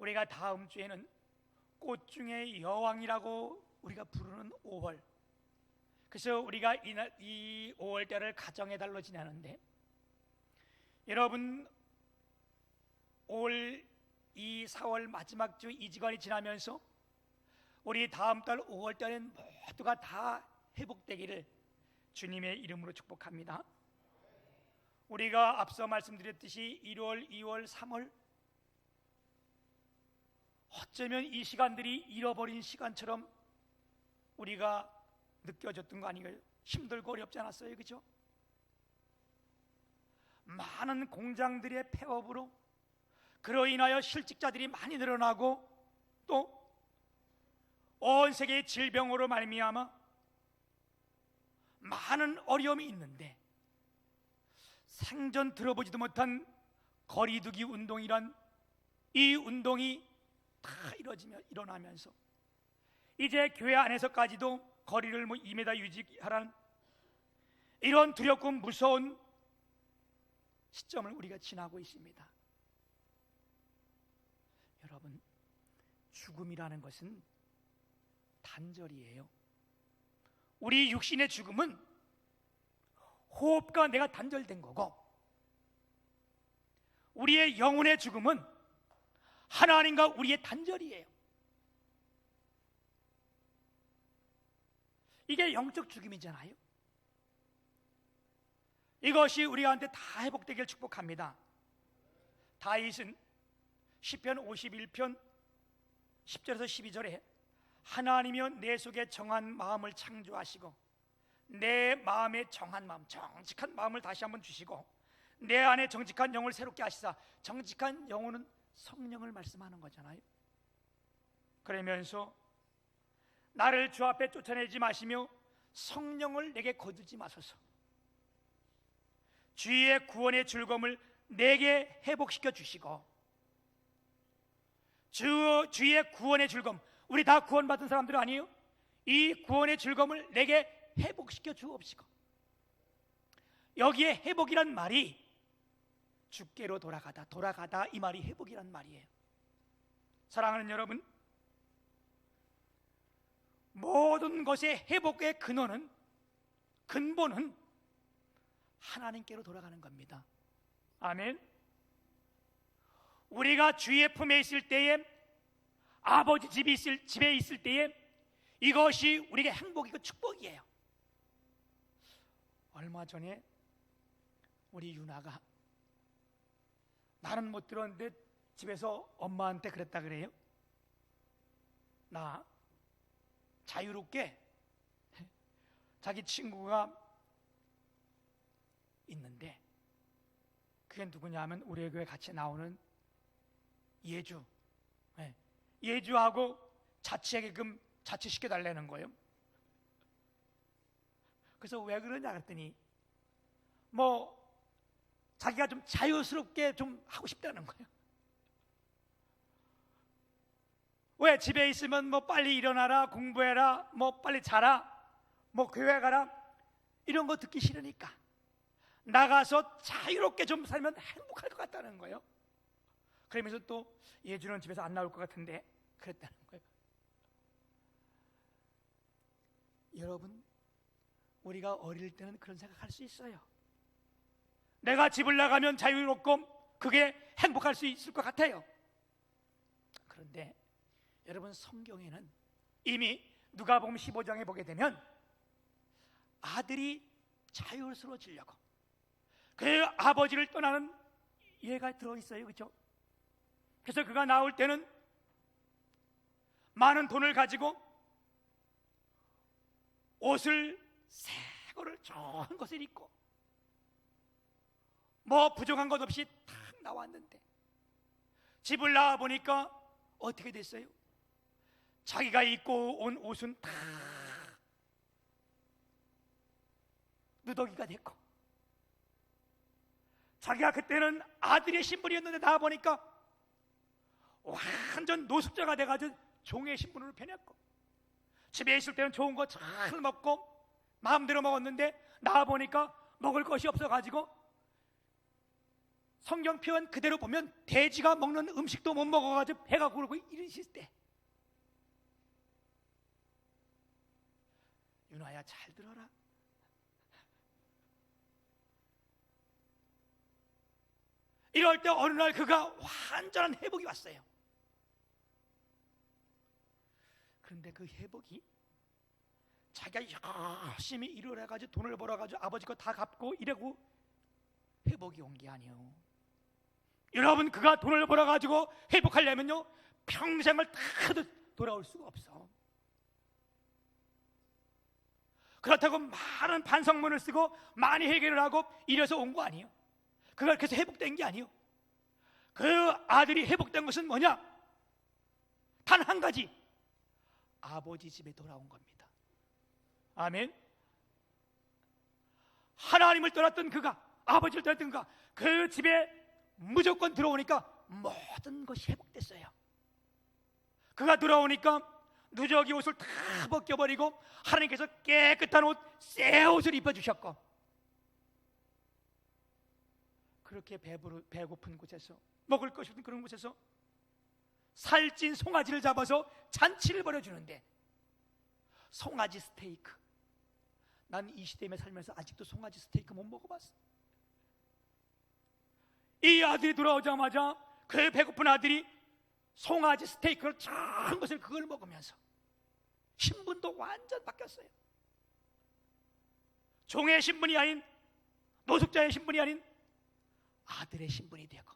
우리가 다음 주에는 꽃 중에 여왕이라고 우리가 부르는 5월, 그래서 우리가 이 5월달을 가정의 달로 지내는데, 여러분 5월, 이 4월 마지막 주 이 주간이 지나면서 우리 다음 달 5월달엔 모두가 다 회복되기를 주님의 이름으로 축복합니다. 우리가 앞서 말씀드렸듯이 1월, 2월, 3월, 어쩌면 이 시간들이 잃어버린 시간처럼 우리가 느껴졌던 거 아니에요? 힘들고 어렵지 않았어요? 그죠? 많은 공장들의 폐업으로 그로 인하여 실직자들이 많이 늘어나고, 또 온 세계의 질병으로 말미암아 많은 어려움이 있는데, 생전 들어보지도 못한 거리두기 운동이란 이 운동이 다 일어나면서 이제 교회 안에서까지도 거리를 2m 유지하라는 이런 두렵고 무서운 시점을 우리가 지나고 있습니다. 여러분, 죽음이라는 것은 단절이에요. 우리 육신의 죽음은 호흡과 내가 단절된 거고, 우리의 영혼의 죽음은 하나님과 우리의 단절이에요. 이게 영적 죽음이잖아요. 이것이 우리한테 다 회복되길 축복합니다. 다윗은 시편 51편 10절에서 12절에 하나님이여 내 속에 정한 마음을 창조하시고 내 마음에 정한 마음, 정직한 마음을 다시 한번 주시고 내 안에 정직한 영을 새롭게 하시사, 정직한 영혼은 성령을 말씀하는 거잖아요. 그러면서 나를 주 앞에 쫓아내지 마시며 성령을 내게 거두지 마소서. 주의 구원의 즐거움을 내게 회복시켜 주시고, 주의 구원의 즐거움, 우리 다 구원받은 사람들 아니에요? 이 구원의 즐거움을 내게 회복시켜 주옵시고, 여기에 회복이란 말이 주께로 돌아가다 이 말이 회복이란 말이에요. 사랑하는 여러분, 모든 것의 회복의 근본은 하나님께로 돌아가는 겁니다. 아멘. 우리가 주의 품에 있을 때에, 아버지 집에 있을 때에 이것이 우리에게 행복이고 축복이에요. 얼마 전에 우리 유나가, 나는 못 들었는데 집에서 엄마한테 그랬다 그래요. 나 자유롭게 자기 친구가 있는데, 그게 누구냐면 우리 교회 같이 나오는 예주하고 자취하게끔 자취시켜달라는 거예요. 그래서 왜 그러냐 그랬더니 자기가 좀 자유스럽게 좀 하고 싶다는 거예요. 왜? 집에 있으면 빨리 일어나라, 공부해라, 빨리 자라, 교회 가라, 이런 거 듣기 싫으니까 나가서 자유롭게 좀 살면 행복할 것 같다는 거예요. 그러면서 또 예주는 집에서 안 나올 것 같은데 그랬다는 거예요. 여러분, 우리가 어릴 때는 그런 생각할 수 있어요. 내가 집을 나가면 자유롭고 그게 행복할 수 있을 것 같아요. 그런데 여러분, 성경에는 이미 누가복음 15장에 보게 되면 아들이 자유스러워지려고 그 아버지를 떠나는 예가 들어있어요. 그렇죠? 그래서 그가 나올 때는 많은 돈을 가지고 옷을 새 거를 좋은 것을 입고 부족한 것 없이 딱 나왔는데, 집을 나와 보니까 어떻게 됐어요? 자기가 입고 온 옷은 다 누더기가 됐고, 자기가 그때는 아들의 신분이었는데 나와 보니까 완전 노숙자가 돼가지고 종의 신분으로 변했고, 집에 있을 때는 좋은 거 잘 먹고 마음대로 먹었는데 나와 보니까 먹을 것이 없어가지고 성경 표현 그대로 보면 돼지가 먹는 음식도 못 먹어가지고 배가 고르고 이러실 때, 윤아야 잘 들어라. 이럴 때 어느 날 그가 완전한 회복이 왔어요. 그런데 그 회복이 자기가 열심히 일을 해가지고 돈을 벌어가지고 아버지 거 다 갚고 이러고 회복이 온 게 아니에요. 여러분, 그가 돈을 벌어가지고 회복하려면요 평생을 다 돌아올 수가 없어. 그렇다고 많은 반성문을 쓰고 많이 해결을 하고 이래서 온 거 아니에요. 그걸 그래서 회복된 게 아니에요. 그 아들이 회복된 것은 뭐냐? 단 한 가지, 아버지 집에 돌아온 겁니다. 아멘. 하나님을 떠났던 그가, 아버지를 떠났던 그가 그 집에 무조건 들어오니까 모든 것이 회복됐어요. 그가 들어오니까 누더기 옷을 다 벗겨버리고 하나님께서 깨끗한 옷, 새 옷을 입혀주셨고, 그렇게 배고픈 곳에서, 먹을 것이 없는 그런 곳에서 살찐 송아지를 잡아서 잔치를 벌여주는데, 송아지 스테이크, 난 이 시대에 살면서 아직도 송아지 스테이크 못 먹어봤어. 이 아들이 돌아오자마자 그 배고픈 아들이 송아지 스테이크를 작은 것을 그걸 먹으면서 신분도 완전 바뀌었어요. 종의 신분이 아닌, 노숙자의 신분이 아닌 아들의 신분이 되고,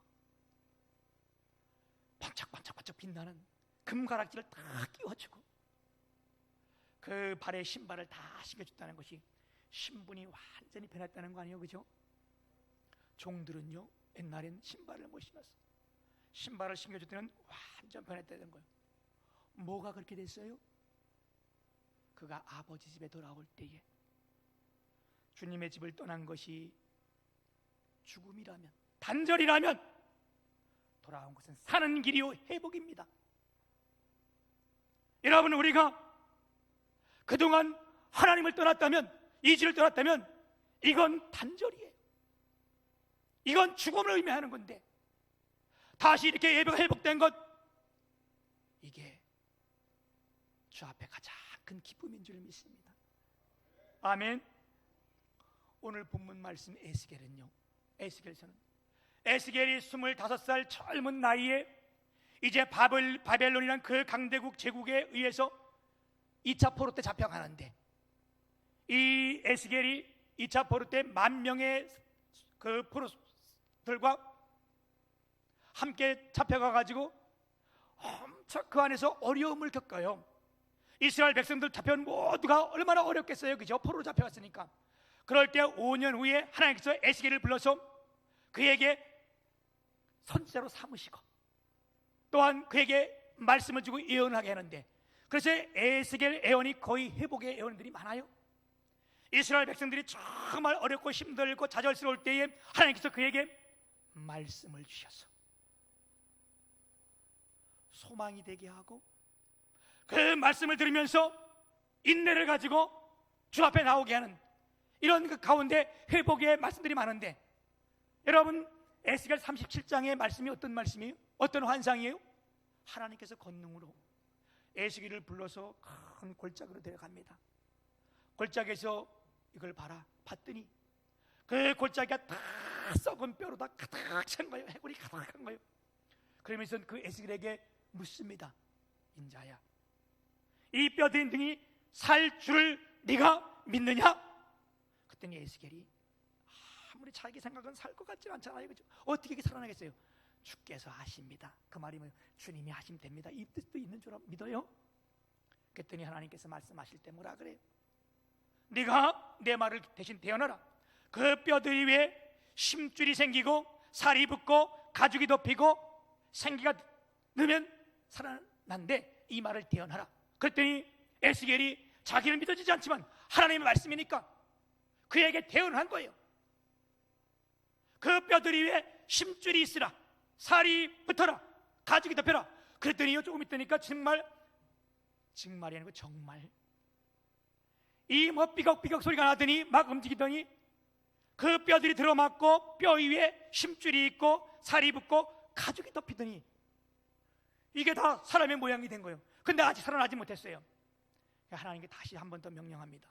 반짝반짝반짝 빛나는 금가락지를 다 끼워주고 그 발에 신발을 다 신겨줬다는 것이 신분이 완전히 변했다는 거 아니에요? 그죠? 종들은요 옛날엔 신발을 못 신었어. 신발을 신겨줄 때는 완전 변했다는 거예요. 뭐가 그렇게 됐어요? 그가 아버지 집에 돌아올 때에 주님의 집을 떠난 것이 죽음이라면, 단절이라면 돌아온 것은 사는 길이요 회복입니다. 여러분, 우리가 그동안 하나님을 떠났다면, 이지를 떠났다면 이건 단절이에요. 이건 죽음을 의미하는 건데, 다시 이렇게 예배가 회복된 것, 이게 주 앞에 가장 큰 기쁨인 줄 믿습니다. 아멘. 오늘 본문 말씀 에스겔은요, 에스겔서는 에스겔이 25살 젊은 나이에 이제 바벨론이라는 그 강대국 제국에 의해서 2차 포로 때 잡혀가는데, 이 에스겔이 2차 포로 때 10,000명의 그 포로들과 함께 잡혀가가지고 엄청 그 안에서 어려움을 겪어요. 이스라엘 백성들 잡혀온 모두가 얼마나 어렵겠어요, 그죠? 포로로 잡혀갔으니까. 그럴 때 5년 후에 하나님께서 에스겔을 불러서 그에게 선지자로 삼으시고 또한 그에게 말씀을 주고 예언하게 하는데, 그래서 에스겔 예언이 거의 회복의 예언들이 많아요. 이스라엘 백성들이 정말 어렵고 힘들고 좌절스러울 때에 하나님께서 그에게 말씀을 주셔서 소망이 되게 하고, 그 말씀을 들으면서 인내를 가지고 주 앞에 나오게 하는 이런 그 가운데 회복의 말씀들이 많은데, 여러분, 에스겔 37장의 말씀이 어떤 말씀이에요? 어떤 환상이에요? 하나님께서 권능으로 에스겔을 불러서 큰 골짜기로 데려갑니다. 골짜기에서 이걸 봐라, 봤더니 그 골짜기가 다 썩은 뼈로 다 가득 찬 거예요. 해골이 가득한 거예요. 그러면서 그 에스겔에게 묻습니다. 인자야, 이 뼈들인 등이 살 줄을 네가 믿느냐? 그랬더니 에스겔이 아무리 자기 생각은 살 것 같지 않잖아요, 그죠? 어떻게 이렇게 살아나겠어요? 주께서 하십니다. 그 말이 뭐 주님이 하시면 됩니다, 이 뜻도 있는 줄 믿어요? 그랬더니 하나님께서 말씀하실 때 뭐라 그래요? 네가 내 말을 대신 대언하라. 그 뼈들 위에 심줄이 생기고 살이 붙고 가죽이 덮이고 생기가 넣으면 살아난데 이 말을 대언하라. 그랬더니 에스겔이 자기는 믿어지지 않지만 하나님의 말씀이니까 그에게 대언한 거예요. 그 뼈들 위에 심줄이 있으라, 살이 붙어라, 가죽이 덮여라. 그랬더니 조금 있다니까 정말이 아니고 정말 이 뭐 삐걱삐걱 소리가 나더니 막 움직이더니 그 뼈들이 들어맞고 뼈 위에 심줄이 있고 살이 붙고 가죽이 덮이더니 이게 다 사람의 모양이 된 거예요. 근데 아직 살아나지 못했어요. 하나님께 다시 한 번 더 명령합니다.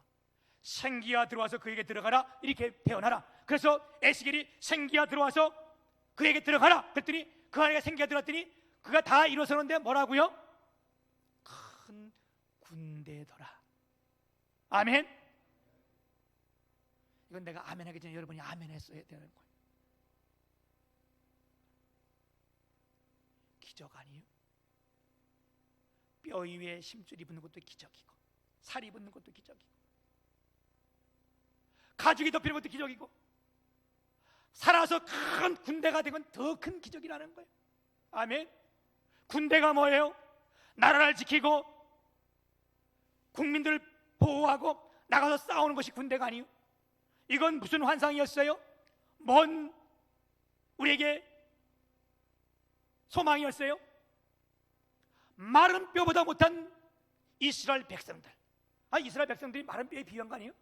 생기가 들어와서 그에게 들어가라, 이렇게 태어나라. 그래서 에스겔이 생기가 들어와서 그에게 들어가라 그랬더니 그 안에 생기가 들어왔더니 그가 다 일어서는데 뭐라고요? 큰 군대더라. 아멘. 이건 내가 아멘 하기 전에 여러분이 아멘 했어야 되는 거예요. 기적 아니에요? 뼈 위에 심줄이 붙는 것도 기적이고 살이 붙는 것도 기적이고 가죽이 덮이는 것도 기적이고 살아서 큰 군대가 된 건 더 큰 기적이라는 거예요. 아멘. 군대가 뭐예요? 나라를 지키고 국민들을 보호하고 나가서 싸우는 것이 군대가 아니에요. 이건 무슨 환상이었어요? 먼 우리에게 소망이었어요. 마른 뼈보다 못한 이스라엘 백성들. 이스라엘 백성들이 마른 뼈에 비유한 거 아니에요?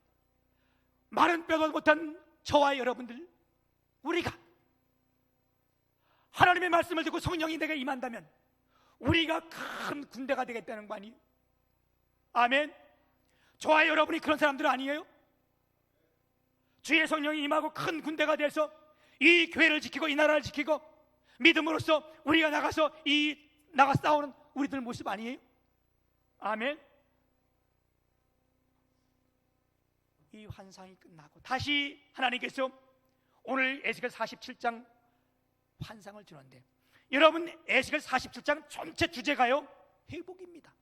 마른 뼈보다 못한 저와 여러분들, 우리가 하나님의 말씀을 듣고 성령이 내게 임한다면 우리가 큰 군대가 되겠다는 거 아니에요? 아멘. 저와 여러분이 그런 사람들 아니에요? 주의 성령이 임하고 큰 군대가 돼서 이 교회를 지키고 이 나라를 지키고 믿음으로써 우리가 나가서 나가 싸우는 우리들 모습 아니에요? 아멘. 이 환상이 끝나고 다시 하나님께서 오늘 에스겔 47장 환상을 주는데, 여러분 에스겔 47장 전체 주제가요 회복입니다.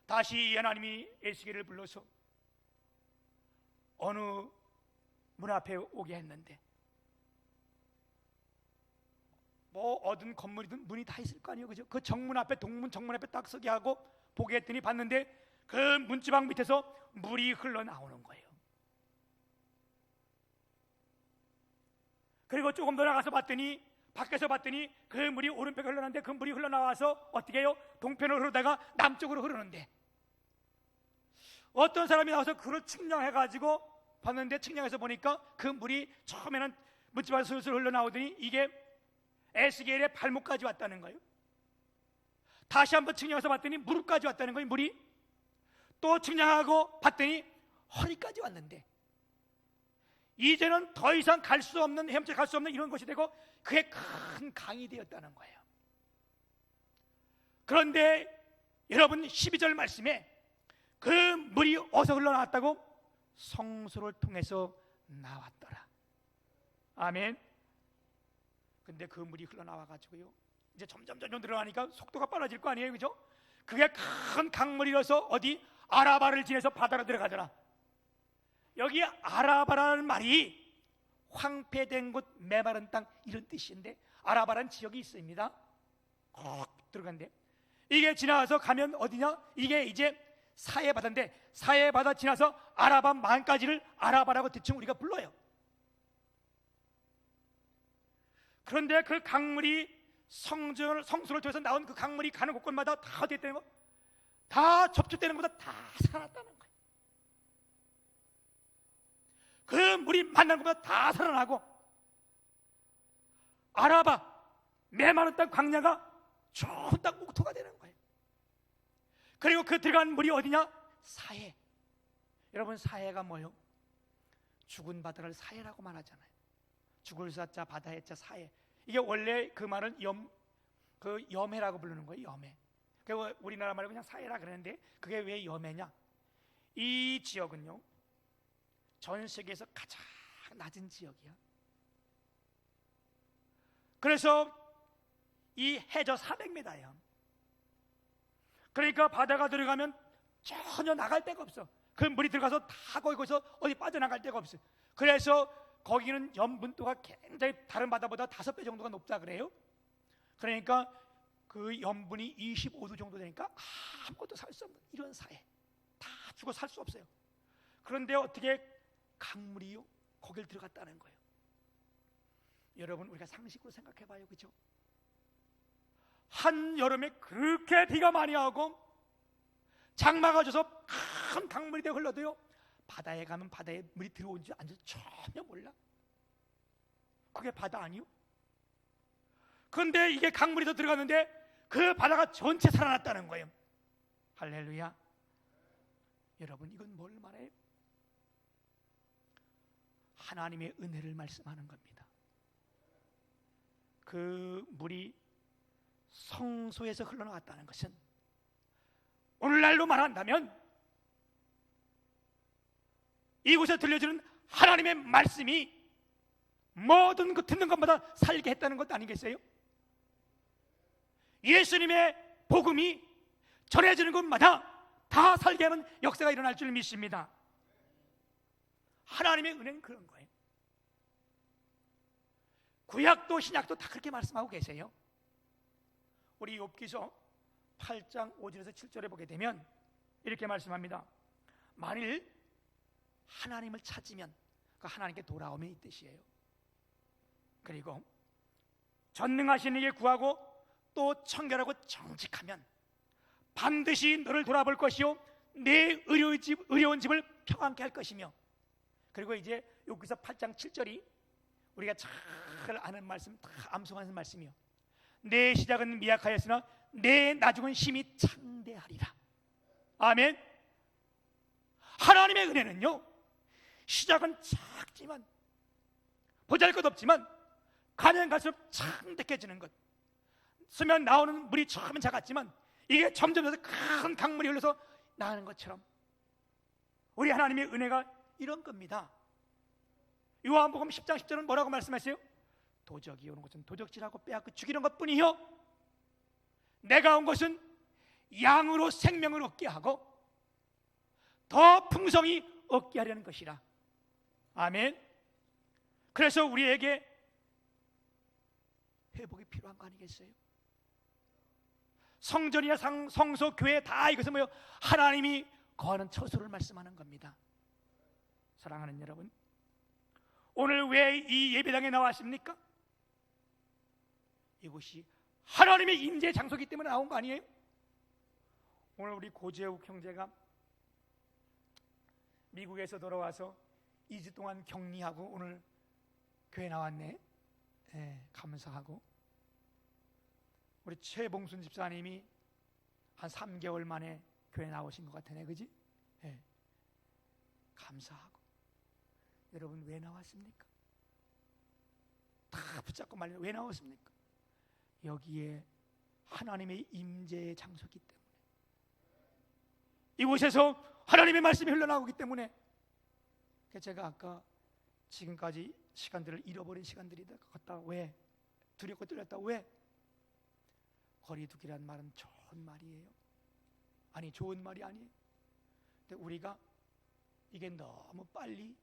다시 하나님이 에스겔을 불러서 어느 문 앞에 오게 했는데, 뭐 얻은 건물이든 문이 다 있을 거 아니에요, 그죠? 그 정문 앞에, 동문 정문 앞에 딱 서게 하고 보게 했더니 봤는데 그 문지방 밑에서 물이 흘러나오는 거예요. 그리고 조금 더 나가서 봤더니, 밖에서 봤더니 그 물이 오른쪽에 흘러나는데 그 물이 흘러나와서 어떻게 해요? 동편으로 흐르다가 남쪽으로 흐르는데, 어떤 사람이 나와서 그걸 측량해가지고 봤는데, 측량해서 보니까 그 물이 처음에는 문지방에서 슬슬 흘러나오더니 이게 에스겔의 발목까지 왔다는 거예요. 다시 한번 측량해서 봤더니 무릎까지 왔다는 거예요, 물이. 또 측량하고 봤더니 허리까지 왔는데, 이제는 더 이상 갈 수 없는, 헤엄쳐 갈 수 없는 이런 것이 되고 그게 큰 강이 되었다는 거예요. 그런데 여러분 12절 말씀에 그 물이 어디서 흘러나왔다고? 성소를 통해서 나왔더라. 아멘. 근데 그 물이 흘러나와가지고요, 이제 점점 늘어나니까 속도가 빨라질 거 아니에요, 그죠? 그게 큰 강물이라서 어디 아라바를 지나서 바다로 들어가더라. 여기 아라바라는 말이 황폐된 곳, 메마른 땅, 이런 뜻인데, 아라바라는 지역이 있습니다. 들어간대. 이게 지나서 가면 어디냐? 이게 이제 사해 바다인데, 사해 바다 지나서 아라바 만까지를 아라바라고 대충 우리가 불러요. 그런데 그 강물이 성소를 통해서 나온 그 강물이 가는 곳곳마다 다 어디 있다는 거? 다 접촉되는 것보다 다 살아났다는 거예요. 그 물이 만나는 것보다 다 살아나고, 아라바 메마른 땅 광야가 좋은 땅 목토가 되는 거예요. 그리고 그 들어간 물이 어디냐? 사해. 여러분 사해가 뭐예요? 죽은 바다를 사해라고 말하잖아요. 죽을 사자, 바다의 자, 사해. 이게 원래 그 말은 염해라고 부르는 거예요. 염해. 그 우리나라 말로 그냥 사해라 그러는데, 그게 왜 염해냐? 이 지역은요 전 세계에서 가장 낮은 지역이야. 그래서 이 해저 400m예요. 그러니까 바다가 들어가면 전혀 나갈 데가 없어. 그 물이 들어가서 다 거기서 어디 빠져나갈 데가 없어. 그래서 거기는 염분도가 굉장히 다른 바다보다 5배 정도가 높다 그래요. 그러니까 그 염분이 25도 정도 되니까 아무것도 살 수 없는 이런 사해, 다 죽어 살 수 없어요. 그런데 어떻게 강물이요 거길 들어갔다는 거예요. 여러분 우리가 상식으로 생각해 봐요, 그렇죠? 한여름에 그렇게 비가 많이 하고 장마가 져서 큰 강물이 되어 흘러도요, 바다에 가면 바다에 물이 들어온지 안 들어온지 전혀 몰라. 그게 바다 아니요? 그런데 이게 강물이 더 들어갔는데 그 바다가 전체 살아났다는 거예요. 할렐루야. 여러분, 이건 뭘 말해요? 하나님의 은혜를 말씀하는 겁니다. 그 물이 성소에서 흘러나왔다는 것은 오늘날로 말한다면 이곳에 들려주는 하나님의 말씀이 모든 그 듣는 것마다 살게 했다는 것 아니겠어요? 예수님의 복음이 전해지는 곳마다 다 살게 하는 역사가 일어날 줄 믿습니다. 하나님의 은혜는 그런 거예요. 구약도 신약도 다 그렇게 말씀하고 계세요. 우리 욥기서 8장 5절에서 7절에 보게 되면 이렇게 말씀합니다. 만일 하나님을 찾으면 그 하나님께 돌아오면 이 뜻이에요. 그리고 전능하신 이에게 구하고 또 청결하고 정직하면 반드시 너를 돌아볼 것이요 내 의로운 집을 평안케 할 것이며, 그리고 이제 여기서 8장 7절이 우리가 잘 아는 말씀, 다 암송하는 말씀이요, 내 시작은 미약하였으나 내 나중은 심히 창대하리라. 아멘. 하나님의 은혜는요, 시작은 작지만 보잘것없지만 가면 갈수록 창대해지는 것. 쓰면 나오는 물이 처음엔 작았지만 이게 점점 큰 강물이 흘러서 나가는 것처럼 우리 하나님의 은혜가 이런 겁니다. 요한복음 10장 10절은 뭐라고 말씀하세요? 도적이 오는 것은 도적질하고 빼앗고 죽이는 것뿐이요 내가 온 것은 양으로 생명을 얻게 하고 더 풍성히 얻게 하려는 것이라. 아멘. 그래서 우리에게 회복이 필요한 거 아니겠어요? 성전이나 성소, 교회 다 이것은 뭐요? 하나님이 거하는 처소를 말씀하는 겁니다. 사랑하는 여러분, 오늘 왜 이 예배당에 나왔습니까? 이곳이 하나님의 임재 장소이기 때문에 나온 거 아니에요? 오늘 우리 고재욱 형제가 미국에서 돌아와서 2주 동안 격리하고 오늘 교회 나왔네. 감사하고, 우리 최봉순 집사님이 한 3개월 만에 교회 나오신 것 같으네, 그지? 감사하고. 여러분, 왜 나왔습니까? 다 붙잡고 말려. 왜 나왔습니까? 여기에 하나님의 임재의 장소이기 때문에, 이곳에서 하나님의 말씀이 흘러나오기 때문에, 제가 아까 지금까지 시간들을 잃어버린 시간들이 같다. 왜? 두렵고 떨렸다. 왜? 거리두기란 말은 좋은 말이에요. 아니, 좋은 말이 아니에요. 근데 우리가 이게 너무 빨리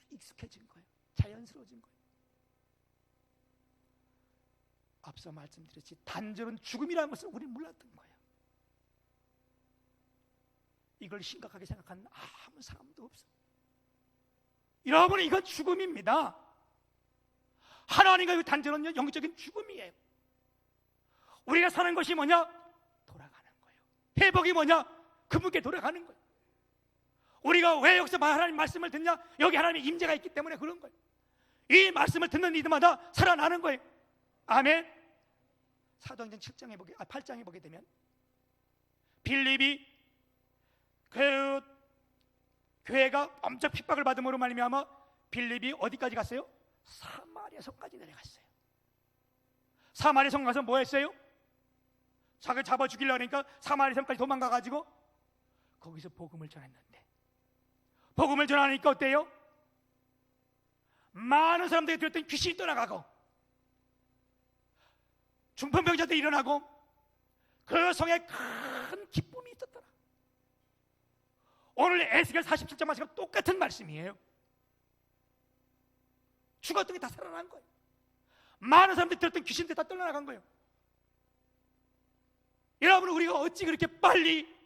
익숙해진 거예요. 자연스러워진 거예요. 앞서 말씀드렸지, 단절은 죽음이라는 것을 우리는 몰랐던 거예요. 이걸 심각하게 생각하는 아무 사람도 없어. 여러분, 이건 죽음입니다. 하나님과의 단절은 영적인 죽음이에요. 우리가 사는 것이 뭐냐? 돌아가는 거예요. 회복이 뭐냐? 그분께 돌아가는 거예요. 우리가 왜 여기서 하나님 말씀을 듣냐? 여기 하나님의 임재가 있기 때문에 그런 거예요. 이 말씀을 듣는 이들마다 살아나는 거예요. 아멘. 사도행전 8장에 보게 되면 빌립이 그 교회가 엄청 핍박을 받음으로 말미암아 빌립이 어디까지 갔어요? 사마리아 성까지 내려갔어요. 사마리아 성 가서 뭐 했어요? 자기를 잡아 죽이려고 하니까 사마리아 성까지 도망가가지고 거기서 복음을 전했는데, 복음을 전하니까 어때요? 많은 사람들이 들었더니 귀신이 떠나가고 중풍병자들이 일어나고 그 성에 큰 기쁨이 있었더라. 오늘 에스겔 47장 말씀과 똑같은 말씀이에요. 죽었던 게 다 살아난 거예요. 많은 사람들이 들었던 귀신들이 다 떠나간 거예요. 여러분, 우리가 어찌 그렇게 빨리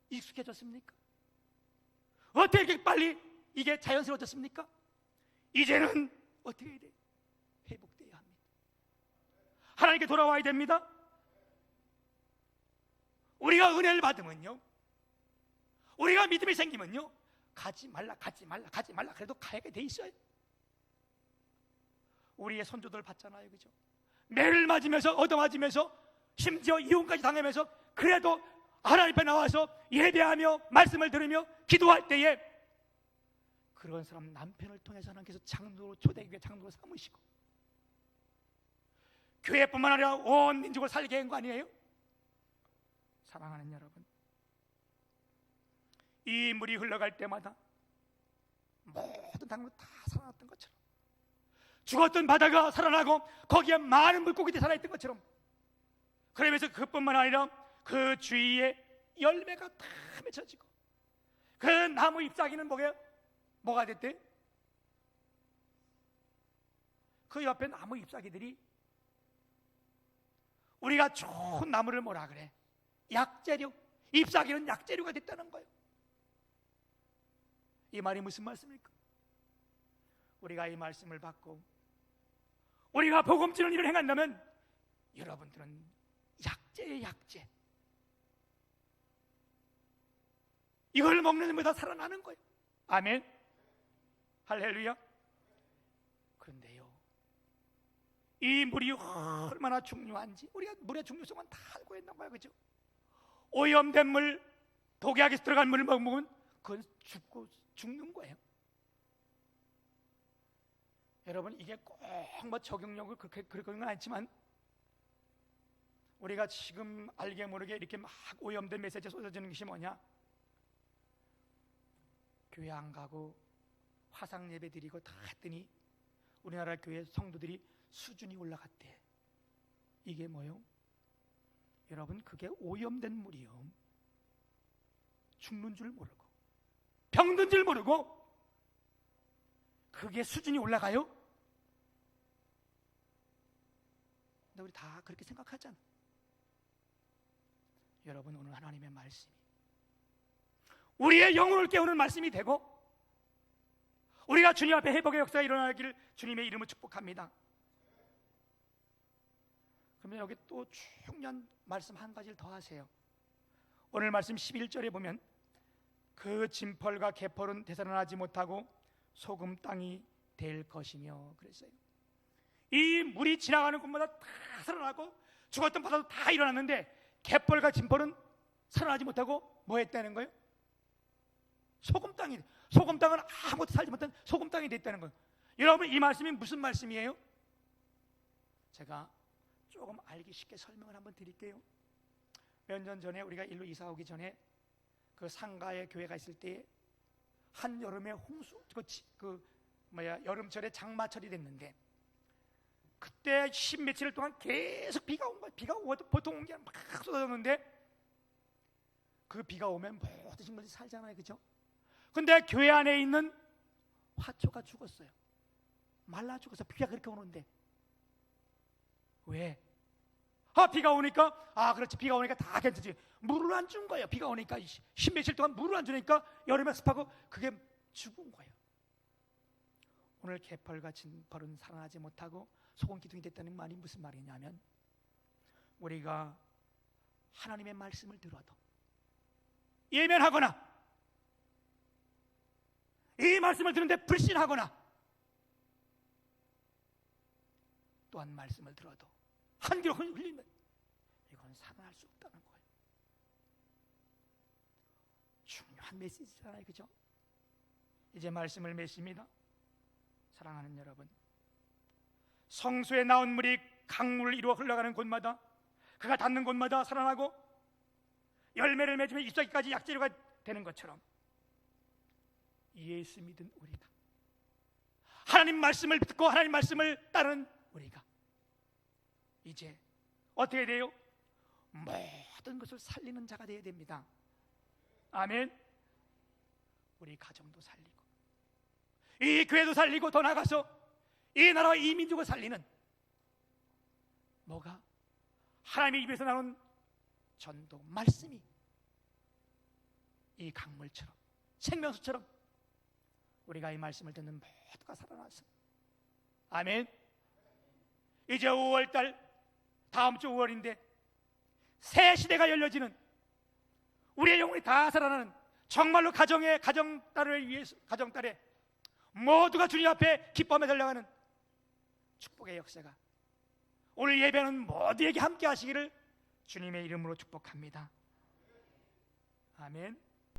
익숙해졌습니까? 어떻게 이렇게 빨리 이게 자연스러워졌습니까? 이제는 어떻게 해야 돼요? 회복돼야 합니다. 하나님께 돌아와야 됩니다. 우리가 은혜를 받으면요, 우리가 믿음이 생기면요, 가지 말라 그래도 가게 돼 있어요. 우리의 선조들 봤잖아요, 그죠? 매를 맞으면서 얻어맞으면서 심지어 이혼까지 당하면서 그래도 하나님 앞에 나와서 예배하며 말씀을 들으며 기도할 때에 그런 사람 남편을 통해서 하나님께서 장로로 초대교회 장로로 삼으시고 교회뿐만 아니라 온 민족을 살게 한 거 아니에요? 사랑하는 여러분, 이 물이 흘러갈 때마다 모든 당으로 다 살아났던 것처럼, 죽었던 바다가 살아나고 거기에 많은 물고기들이 살아있던 것처럼, 그러면서 그뿐만 아니라 그 주위에 열매가 다 맺혀지고 그 나무 잎사귀는 뭐가 됐대? 그 옆에 나무 잎사귀들이 우리가 좋은 나무를 뭐라 그래? 약재료. 잎사귀는 약재료가 됐다는 거예요. 이 말이 무슨 말씀입니까? 우리가 이 말씀을 받고 우리가 복음지는 일을 행한다면 여러분들은 약재의 약재, 이걸 먹는 데마다 살아나는 거예요. 아멘. 할렐루야. 그런데요, 이 물이 얼마나 중요한지 우리가 물의 중요성은 다 알고 있는 거예요, 그죠? 오염된 물, 독약이 들어간 물을 먹으면 그건 죽는 거예요. 여러분, 이게 꼭 뭐 적용력을 그렇게는 않지만 우리가 지금 알게 모르게 이렇게 막 오염된 메시지가 쏟아지는 것이 뭐냐? 교회 안 가고 화상 예배 드리고 다 했더니 우리나라 교회 성도들이 수준이 올라갔대. 이게 뭐요? 여러분, 그게 오염된 물이요, 죽는 줄 모르고 병든 줄 모르고 그게 수준이 올라가요? 근데 우리 다 그렇게 생각하잖아. 여러분, 오늘 하나님의 말씀이 우리의 영혼을 깨우는 말씀이 되고 우리가 주님 앞에 회복의 역사가 일어나기를 주님의 이름으로 축복합니다. 그러면 여기 또 중요한 말씀 한 가지를 더 하세요. 오늘 말씀 11절에 보면 그 진펄과 개펄은 되살아나지 못하고 소금 땅이 될 것이며 그랬어요. 이 물이 지나가는 곳마다 다 살아나고 죽었던 바다도 다 일어났는데 개펄과 진펄은 살아나지 못하고 뭐 했다는 거예요? 소금 땅은 아무것도 살지 못한 소금 땅이 됐다는 거예요. 여러분, 이 말씀이 무슨 말씀이에요? 제가 조금 알기 쉽게 설명을 한번 드릴게요. 몇 년 전에 우리가 일로 이사 오기 전에 그 상가에 교회가 있을 때 한여름에 여름철에 장마철이 됐는데 그때 10며칠 동안 계속 비가 온 거예요. 비가 보통 온 게 막 쏟아졌는데 그 비가 오면 모든 식물이 살잖아요, 그죠? 근데 교회 안에 있는 화초가 죽었어요. 말라 죽어서 비가 그렇게 오는데 왜? 비가 오니까 그렇지, 비가 오니까 다 괜찮지. 물을 안 준 거예요. 비가 오니까 10며칠 동안 물을 안 주니까 여름에 습하고 그게 죽은 거예요. 오늘 개펄과 진펄은 살아나지 못하고 소금 기둥이 됐다는 말이 무슨 말이냐면 우리가 하나님의 말씀을 들어도 예면하거나 이 말씀을 듣는데 불신하거나 또한 말씀을 들어도 한 귀로 흘리면 이건 살아날 수 없다는 거예요. 중요한 메시지잖아요, 그죠? 이제 말씀을 맺습니다. 사랑하는 여러분, 성소에 나온 물이 강물을 이루어 흘러가는 곳마다 그가 닿는 곳마다 살아나고 열매를 맺으면 잎사귀까지 약재료가 되는 것처럼 예수 믿은 우리가 하나님 말씀을 듣고 하나님 말씀을 따르는 우리가 이제 어떻게 돼요? 모든 것을 살리는 자가 되어야 됩니다. 아멘. 우리 가정도 살리고 이 교회도 살리고 더 나아가서 이 나라와 이 민족을 살리는 뭐가? 하나님의 입에서 나오는 전도 말씀이 이 강물처럼 생명수처럼 우리가 이 말씀을 듣는 모두가 살아나서 아멘. 이제 5월달 다음 주 5월인데 새 시대가 열려지는 우리의 영혼이 다 살아나는 정말로 가정딸을 위해서, 가정딸에 모두가 주님 앞에 기뻐하며 달려가는 축복의 역사가 오늘 예배는 모두에게 함께 하시기를 주님의 이름으로 축복합니다. 아멘.